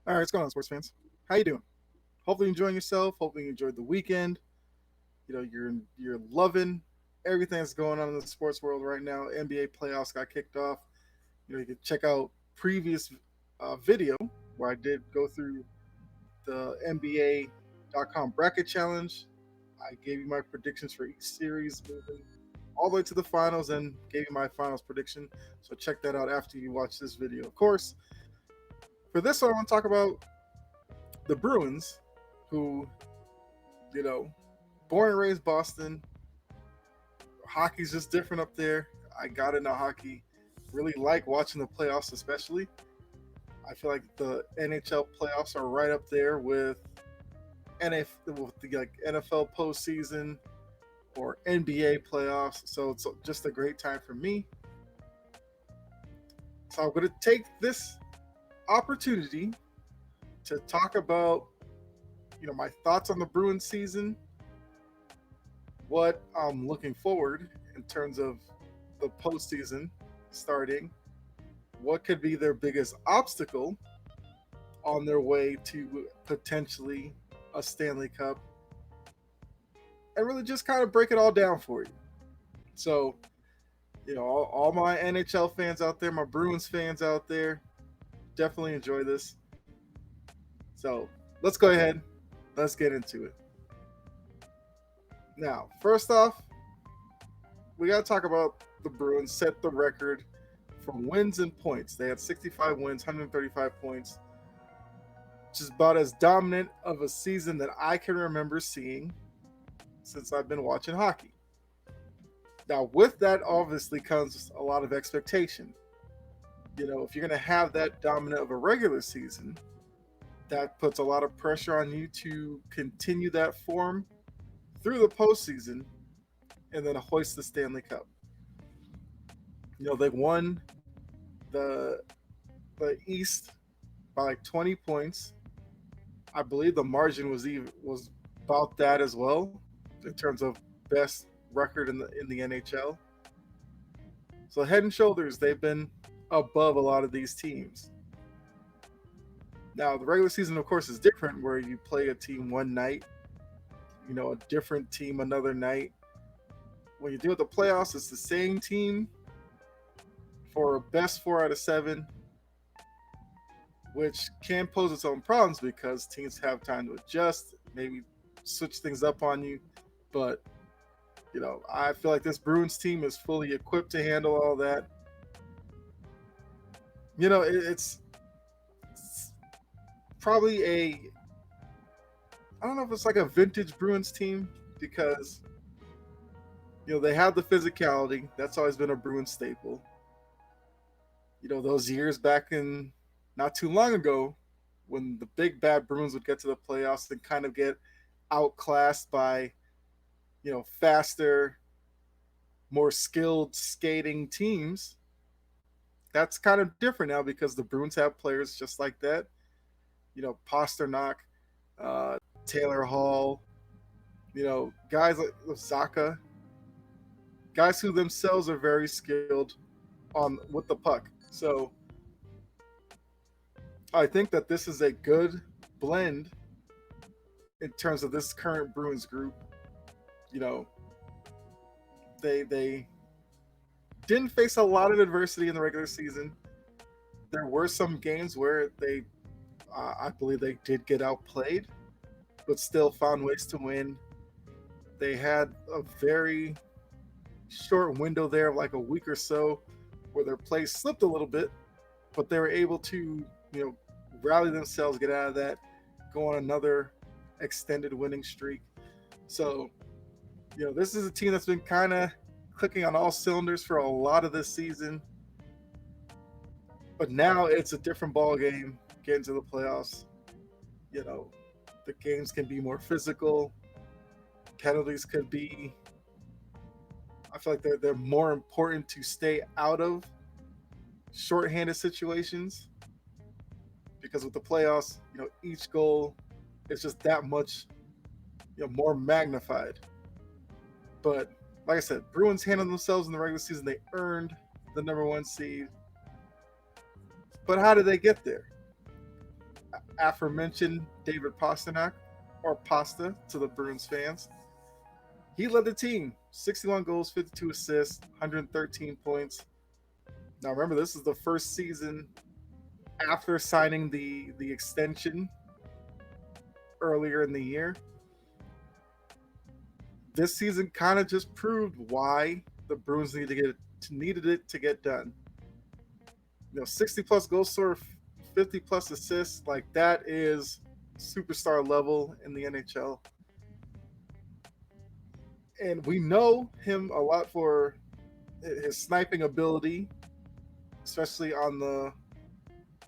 All right, what's going on, sports fans? How you doing? Hopefully, enjoying yourself. Hopefully, you enjoyed the weekend. You're loving everything that's going on in the sports world right now. NBA playoffs got kicked off. You can check out previous video where I did go through the NBA.com bracket challenge. I gave you my predictions for each series moving all the way to the finals and gave you my finals prediction. So check that out after you watch this video. Of course, for this one, I want to talk about the Bruins, who, you know, born and raised Boston. Hockey's just different up there. I got into hockey. Really like watching the playoffs, especially. I feel like the NHL playoffs are right up there with NFL postseason or NBA playoffs. So it's just a great time for me. So I'm going to take this opportunity to talk about, my thoughts on the Bruins season, what I'm looking forward in terms of the postseason starting, what could be their biggest obstacle on their way to potentially a Stanley Cup, and really just kind of break it all down for you. So, all my NHL fans out there, my Bruins fans out there, definitely enjoy this. So, let's go ahead. Let's get into it. Now, first off, we got to talk about the Bruins set the record for wins and points. They had 65 wins, 135 points, which is about as dominant of a season that I can remember seeing since I've been watching hockey. Now, with that obviously comes a lot of expectation. If you're going to have that dominant of a regular season, that puts a lot of pressure on you to continue that form through the postseason and then hoist the Stanley Cup. They won the East by like 20 points. I believe the margin was about that as well in terms of best record in the NHL. So head and shoulders, they've been above a lot of these teams. Now the regular season, of course, is different, where you play a team one night, a different team another night. When you deal with the playoffs, it's the same team for best 4 out of 7, which can pose its own problems because teams have time to adjust, maybe switch things up on you. But, I feel like this Bruins team is fully equipped to handle all that. It's probably I don't know if it's like a vintage Bruins team because, they have the physicality. That's always been a Bruins staple. Those years back in not too long ago when the big bad Bruins would get to the playoffs and kind of get outclassed by, faster, more skilled skating teams. That's kind of different now because the Bruins have players just like that. Pasternak, Taylor Hall, guys like Zaka, guys who themselves are very skilled on with the puck. So I think that this is a good blend in terms of this current Bruins group. They didn't face a lot of adversity in the regular season. There were some games where I believe they did get outplayed, but still found ways to win. They had a very short window there of like a week or so where their play slipped a little bit, but they were able to, rally themselves, get out of that, go on another extended winning streak. So, this is a team that's been kind of clicking on all cylinders for a lot of this season. But now it's a different ball game getting to the playoffs. The games can be more physical. Penalties could be, I feel like they're more important to stay out of shorthanded situations, because with the playoffs, each goal is just that much, more magnified. But like I said, Bruins handled themselves in the regular season. They earned the number 1 seed. But how did they get there? aforementioned David Pasternak, or Pasta to the Bruins fans. He led the team, 61 goals, 52 assists, 113 points. Now remember, this is the first season after signing the extension earlier in the year. This season kind of just proved why the Bruins needed it to get done. 60 plus goals scored, 50 plus assists, like that is superstar level in the NHL. And we know him a lot for his sniping ability, especially on the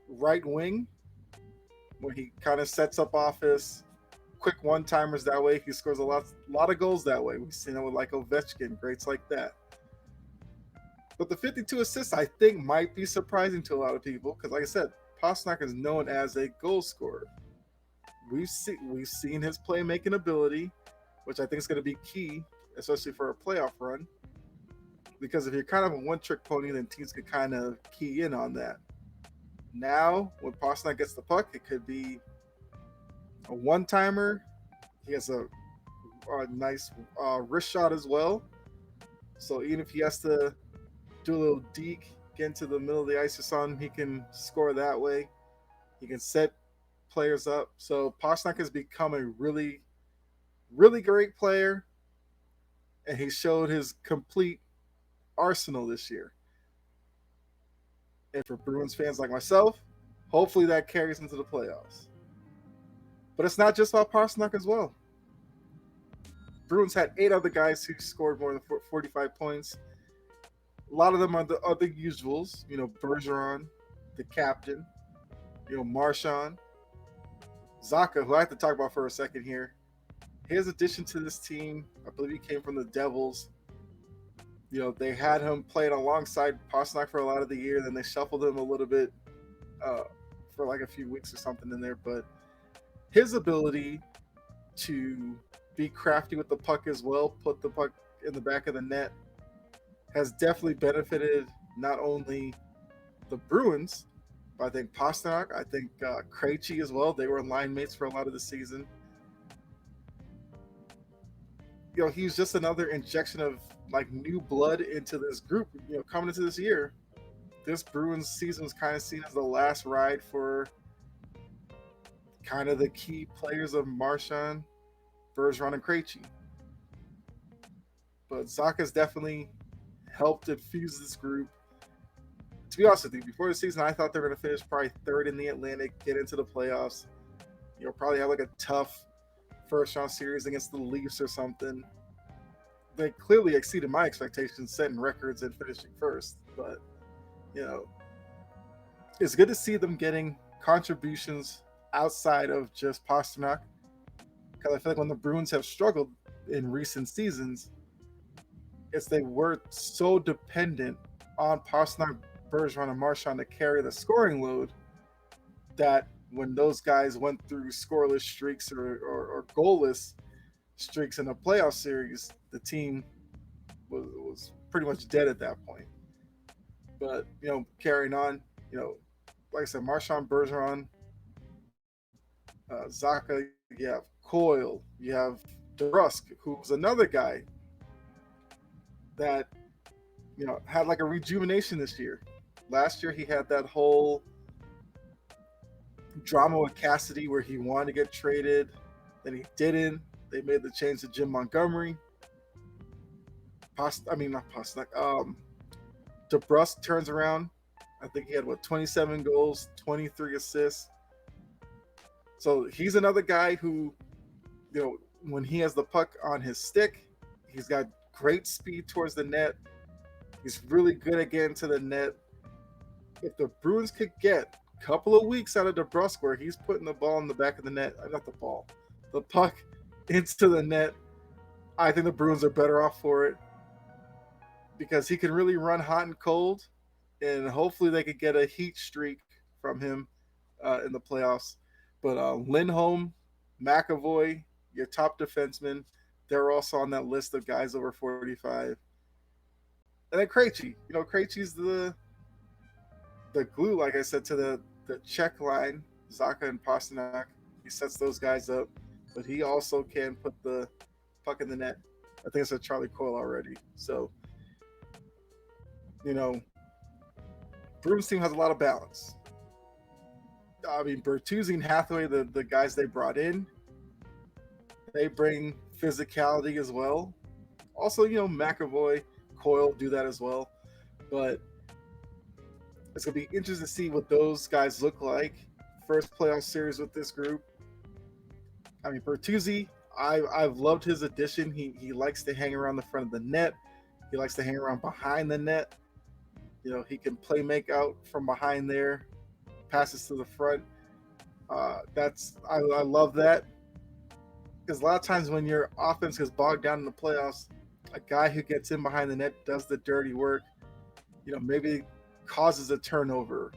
right wing, where he kind of sets up offense, quick one timers that way. He scores a lot of goals that way. We've seen it with like Ovechkin, greats like that. But the 52 assists, I think, might be surprising to a lot of people because, like I said, Pasternak is known as a goal scorer. We've seen his playmaking ability, which I think is going to be key, especially for a playoff run. Because if you're kind of a one-trick pony, then teams could kind of key in on that. Now, when Pasternak gets the puck, it could be a one-timer. He has a nice wrist shot as well. So even if he has to do a little deke, get into the middle of the ice or something, he can score that way. He can set players up. So Pasternak has become a really, really great player, and he showed his complete arsenal this year. And for Bruins fans like myself, hopefully that carries into the playoffs. But it's not just about Pasternak as well. Bruins had 8 other guys who scored more than 45 points. A lot of them are the other usuals. Bergeron, the captain. Marchand. Zacha, who I have to talk about for a second here. His addition to this team, I believe he came from the Devils. They had him playing alongside Pasternak for a lot of the year. Then they shuffled him a little bit for like a few weeks or something in there. But his ability to be crafty with the puck as well, put the puck in the back of the net, has definitely benefited not only the Bruins, but I think Pasternak, I think Krejci as well. They were line mates for a lot of the season. He's just another injection of like new blood into this group. Coming into this year, this Bruins season was kind of seen as the last ride for kind of the key players of Marchand, Bergeron, and Krejci. But Zacha's definitely helped infuse this group. To be honest with you, before the season, I thought they were going to finish probably 3rd in the Atlantic, get into the playoffs. Probably have like a tough first-round series against the Leafs or something. They clearly exceeded my expectations, setting records and finishing first. But, it's good to see them getting contributions outside of just Pasternak. Because I feel like when the Bruins have struggled in recent seasons, they were so dependent on Pasternak, Bergeron, and Marchand to carry the scoring load that when those guys went through scoreless streaks or goalless streaks in a playoff series, the team was pretty much dead at that point. But, carrying on, like I said, Marchand, Bergeron, Zacha, you have Coyle, you have DeBrusk, who's another guy that had like a rejuvenation this year. Last year he had that whole drama with Cassidy where he wanted to get traded, then he didn't. They made the change to Jim Montgomery. DeBrusk turns around. I think he had 27 goals, 23 assists. So he's another guy who, when he has the puck on his stick, he's got great speed towards the net. He's really good at getting to the net. If the Bruins could get a couple of weeks out of DeBrusk where he's putting the ball in the back of the net, the puck into the net, I think the Bruins are better off for it because he can really run hot and cold, and hopefully they could get a heat streak from him in the playoffs. But Lindholm, McAvoy, your top defensemen, they're also on that list of guys over 45. And then Krejci. Krejci's the glue, like I said, to the check line Zaka and Pasternak. He sets those guys up, but he also can put the puck in the net. I think it's a Charlie Coyle already. So, you know, Bruins team has a lot of balance. I mean, Bertuzzi and Hathaway, the guys they brought in, they bring physicality as well. Also, McAvoy, Coyle do that as well. But it's going to be interesting to see what those guys look like. First playoff series with this group. I mean, Bertuzzi, I've loved his addition. He likes to hang around the front of the net. He likes to hang around behind the net. He can play make out from behind there, passes to the front. I love that, because a lot of times when your offense gets bogged down in the playoffs, a guy who gets in behind the net does the dirty work. Maybe causes a turnover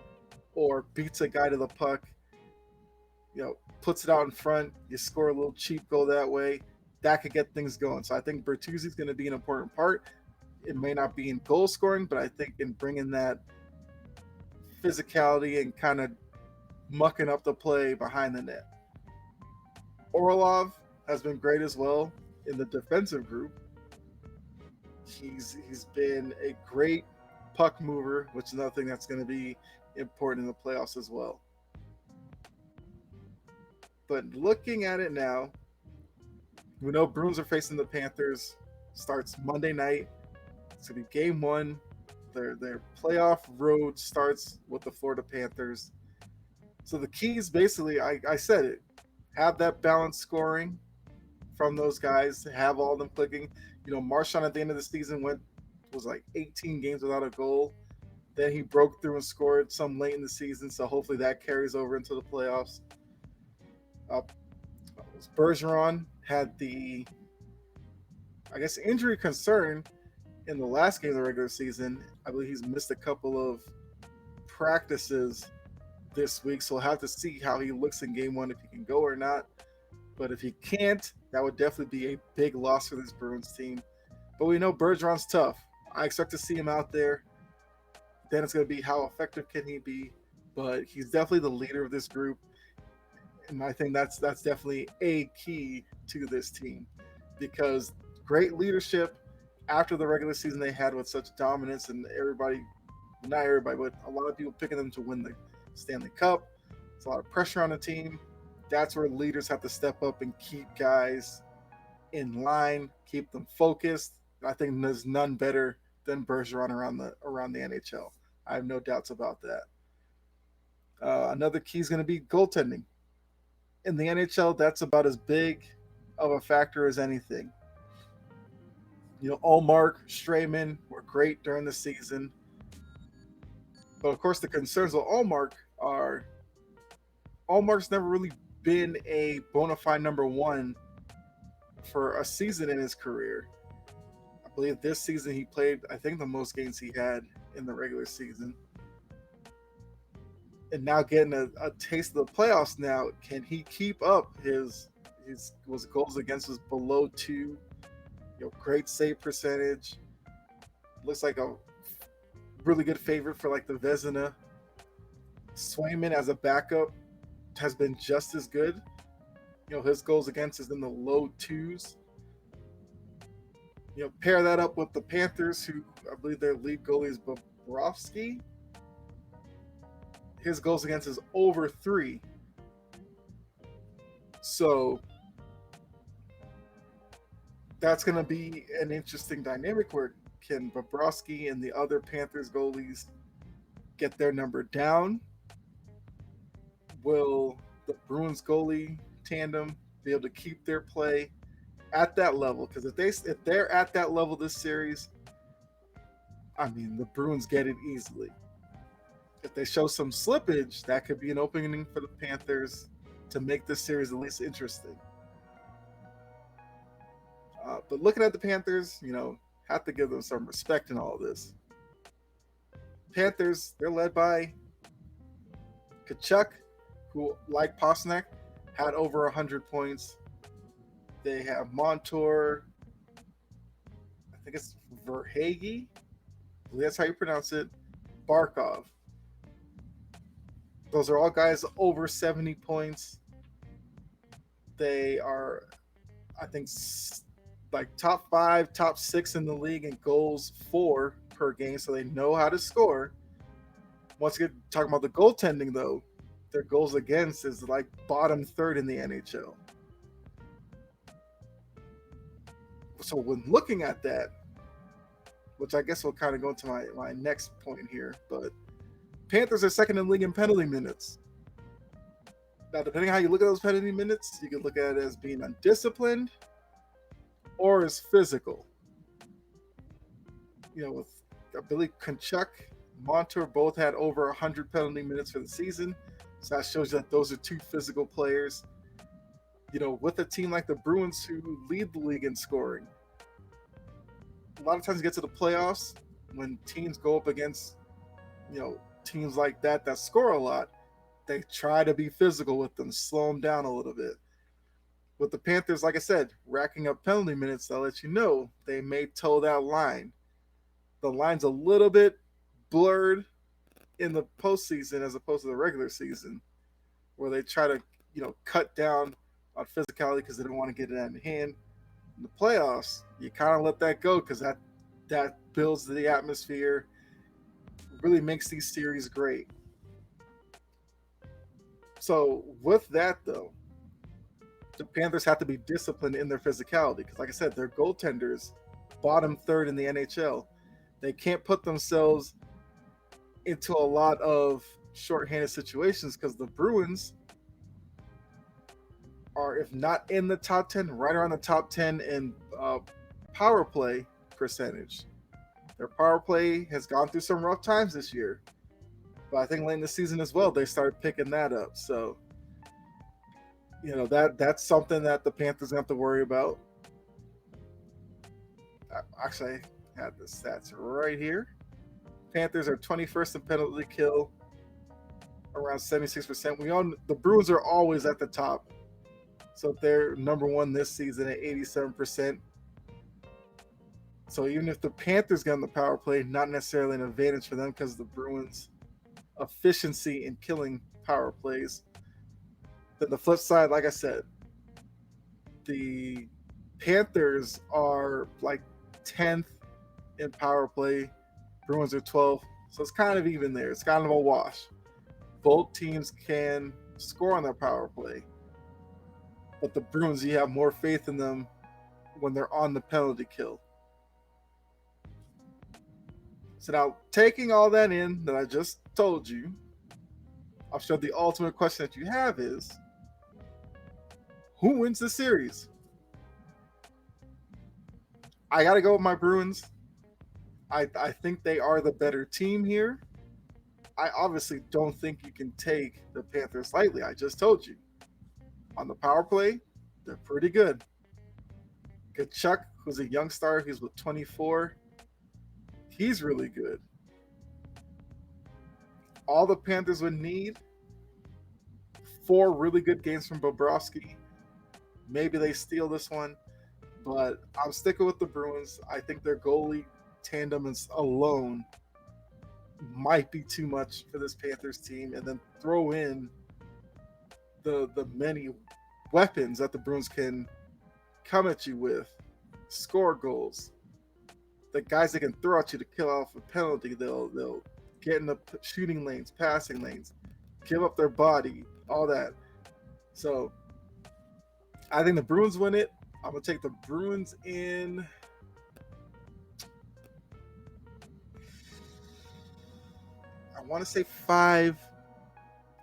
or beats a guy to the puck. Puts it out in front. You score a little cheap goal that way. That could get things going. So I think Bertuzzi is going to be an important part. It may not be in goal scoring, but I think in bringing that physicality and kind of mucking up the play behind the net. Orlov has been great as well in the defensive group. He's been a great puck mover, which is another thing that's going to be important in the playoffs as well. But looking at it now, we know Bruins are facing the Panthers. Starts Monday night. It's going to be game one. Their playoff road starts with the Florida Panthers. So the keys, basically, I said it. Have that balanced scoring from those guys. Have all of them clicking. Marchand at the end of the season was like 18 games without a goal. Then he broke through and scored some late in the season. So hopefully that carries over into the playoffs. Bergeron had the, I guess, injury concern in the last game of the regular season. I believe he's missed a couple of practices this week, so we'll have to see how he looks in game one, if he can go or not. But if he can't, that would definitely be a big loss for this Bruins team. But we know Bergeron's tough. I expect to see him out there. Then it's going to be how effective can he be. But he's definitely the leader of this group. And I think that's definitely a key to this team, because great leadership after the regular season they had with such dominance, and not everybody, but a lot of people picking them to win the Stanley Cup. It's a lot of pressure on the team. That's where leaders have to step up and keep guys in line, keep them focused. I think there's none better than Bergeron around the NHL. I have no doubts about that. Another key is going to be goaltending. In the NHL, that's about as big of a factor as anything. Ullmark, Strayman were great during the season. But of course, the concerns with Ullmark's never really been a bona fide number one for a season in his career. I believe this season he played, I think, the most games he had in the regular season. And now getting a taste of the playoffs now, can he keep up his goals against was below 2? Great save percentage. Looks like a really good favorite for like the Vezina. Swayman as a backup has been just as good. His goals against is in the low 2s. Pair that up with the Panthers, who I believe their lead goalie is Bobrovsky. His goals against is over 3. So that's going to be an interesting dynamic, where can Bobrovsky and the other Panthers goalies get their number down? Will the Bruins goalie tandem be able to keep their play at that level? Because if they're at that level this series, I mean, the Bruins get it easily. If they show some slippage, that could be an opening for the Panthers to make this series at least interesting. But looking at the Panthers, have to give them some respect in all of this. Panthers, they're led by Kachuk, who, like Pasternak, had over 100 points. They have Montour, I think it's Verhage, that's how you pronounce it, Barkov. Those are all guys over 70 points. They are, I think, like top 5, top 6 in the league in goals for per game, so they know how to score. Once again, talking about the goaltending, though, their goals against is like bottom third in the NHL. So when looking at that, which I guess will kind of go into my next point here, but Panthers are second in the league in penalty minutes. Now, depending on how you look at those penalty minutes, you can look at it as being undisciplined or as physical. You know, with Billy Konchuk, Montour both had over 100 penalty minutes for the season. So that shows you that those are two physical players. You know, with a team like the Bruins who lead the league in scoring, a lot of times you get to the playoffs when teams go up against, you know, teams like that score a lot, they try to be physical with them, slow them down a little bit. With the Panthers, like I said, racking up penalty minutes, I'll let you know they may toe that line. The line's a little bit blurred in the postseason as opposed to the regular season, where they try to, you know, cut down on physicality because they don't want to get it out of hand. In the playoffs, you kind of let that go because that builds the atmosphere, really makes these series great. So with that though, the Panthers have to be disciplined in their physicality because, like I said, their goaltenders bottom third in the NHL. They can't put themselves into a lot of shorthanded situations because the Bruins are, if not in the top 10, right around the top 10 in power play percentage. Their power play has gone through some rough times this year, but I think late in the season as well, they started picking that up. So, you know, that's something that the Panthers have to worry about. Actually, I had the stats right here. Panthers are 21st in penalty kill, around 76%. We all the Bruins are always at the top, so they're number one this season at 87%. So even if the Panthers get on the power play, not necessarily an advantage for them because the Bruins' efficiency in killing power plays. Then the flip side, like I said, the Panthers are like 10th in power play. Bruins are 12th. So it's kind of even there. It's kind of a wash. Both teams can score on their power play. But the Bruins, you have more faith in them when they're on the penalty kill. So now, taking all that in that I just told you, I'm sure the ultimate question that you have is, who wins the series? I got to go with my Bruins. I think they are the better team here. I obviously don't think you can take the Panthers lightly. I just told you. On the power play, they're pretty good. Kachuk, who's a young star, he's with 24. He's really good. All the Panthers would need, 4 really good games from Bobrovsky. Maybe they steal this one, but I'm sticking with the Bruins. I think their goalie tandem is alone might be too much for this Panthers team, and then throw in the many weapons that the Bruins can come at you with, score goals. The guys that can throw at you to kill off a penalty, they'll get in the shooting lanes, passing lanes, give up their body, all that. So I think the Bruins win it. I'm gonna take the Bruins in. I want to say 5.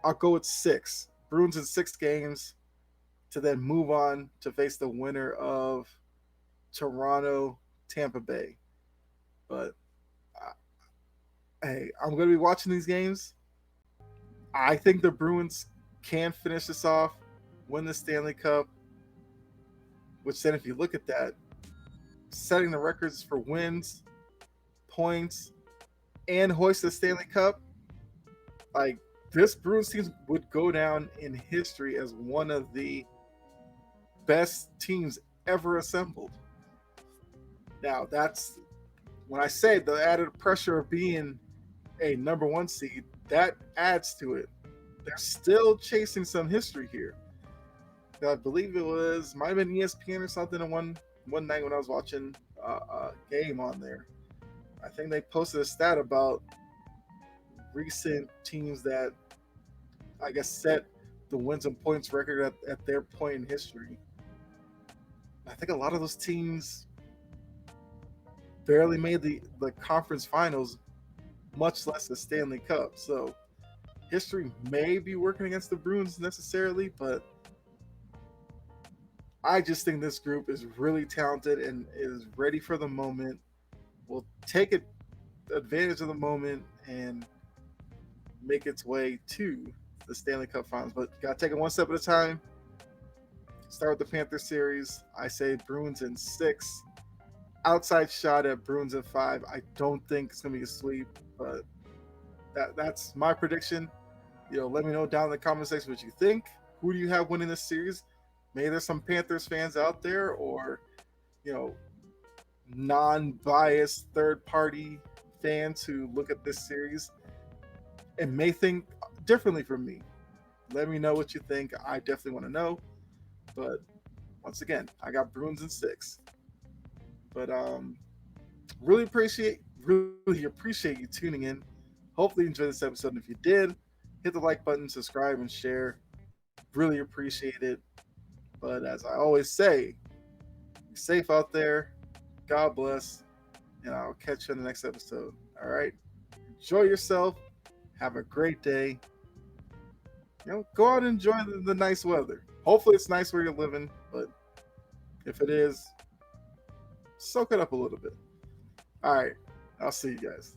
I'll go with 6. Bruins in 6 games to then move on to face the winner of Toronto, Tampa Bay. But hey, I'm going to be watching these games. I think the Bruins can finish this off, win the Stanley Cup, which then if you look at that, setting the records for wins, points, and hoist the Stanley Cup, like this Bruins team would go down in history as one of the best teams ever assembled. Now, that's when I say the added pressure of being a number 1 seed, that adds to it. they're still chasing some history here. I believe might have been ESPN or something. And one night when I was watching a game on there, I think they posted a stat about recent teams that I guess set the wins and points record at their point in history. I think a lot of those teams barely made the conference finals, much less the Stanley Cup. So history may be working against the Bruins necessarily, but I just think this group is really talented and is ready for the moment. Will take advantage of the moment and make its way to the Stanley Cup Finals. But you got to take it one step at a time. Start with the Panther series. I say Bruins in 6. Outside shot at Bruins in 5. I don't think it's going to be a sweep, but that's my prediction. Let me know down in the comment section what you think. Who do you have winning this series? Maybe there's some Panthers fans out there, or non-biased third-party fans who look at this series and may think differently from me. Let me know what you think. I definitely want to know. But once again, I got Bruins in 6. But really appreciate you tuning in. Hopefully you enjoyed this episode. And if you did, hit the like button, subscribe, and share. Really appreciate it. But as I always say, be safe out there. God bless. And I'll catch you in the next episode. All right. Enjoy yourself. Have a great day. Go out and enjoy the nice weather. Hopefully it's nice where you're living, but if it is, soak it up a little bit. All right. I'll see you guys.